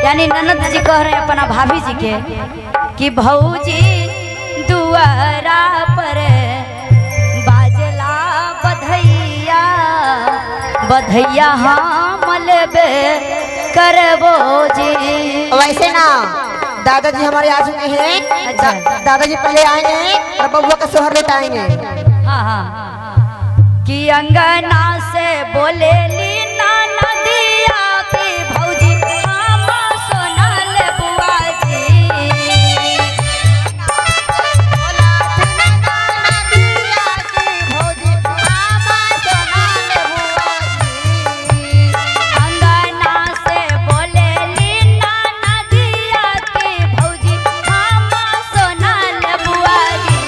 यानी ननद जी कह रहे हैं अपना भाभी जी के कि भौजी दुआरा पर बाजला बधैया बधैया हम लेबे करबो जी। वैसे ना दादाजी हमारे आ चुके हैं। अच्छा। दादाजी पहले आएंगे और बबुआ का सोहर लेटाएंगे। हाँ हाँ कि अंगना से बोले ली नाना दिया की भौजी हम सोनल बुआ जी। अंगना से बोले ली नाना दिया की भौजी हम सोनल बुआ जी।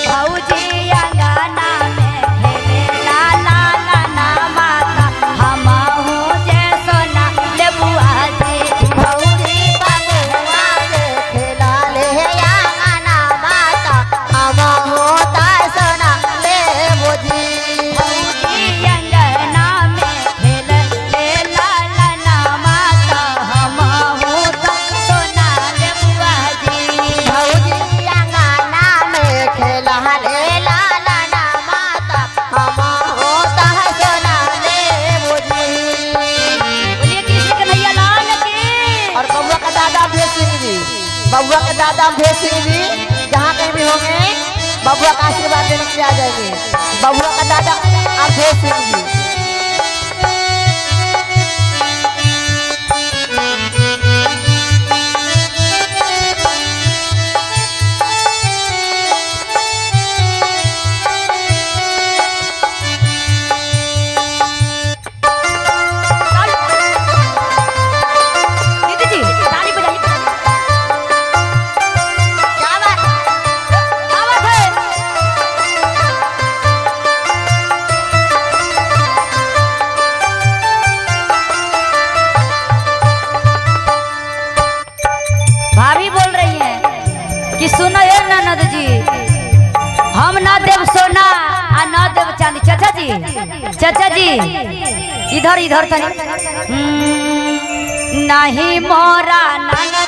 भौजी अंगना में खेले ला ला ला ना माता हमहु जे सोना ले बुआ जी। भौजी बबुआ के खेला ले आंगना माता हम होता सोना ले बोझी। भौजी अंगना में खेले ले ला ला ना माता हमहु तो सोना ले बुआ जी। भौजी अंगना में खेला ले लाला ना माता हम होता सोना ले बोझी। बोलिए कृष्ण कन्हैया लाल की। और बबुआ का दादा भेज सिंह जी, बबुआ का दादा भेज सिंह जी जहाँ कहीं भी होंगे बबुआ का आशीर्वाद देने के लिए आ जाएंगे। बबुआ का दादा भेज सिंह जी। दीदी जी ताली बजाइए। क्या बात क्या बात है? भाभी बोल रही हैं कि सुनो ये ननद जी हम ना देव सोना आ ना देव चांदी। चाचा जी इधर इधर तनी नहीं मोरा ननद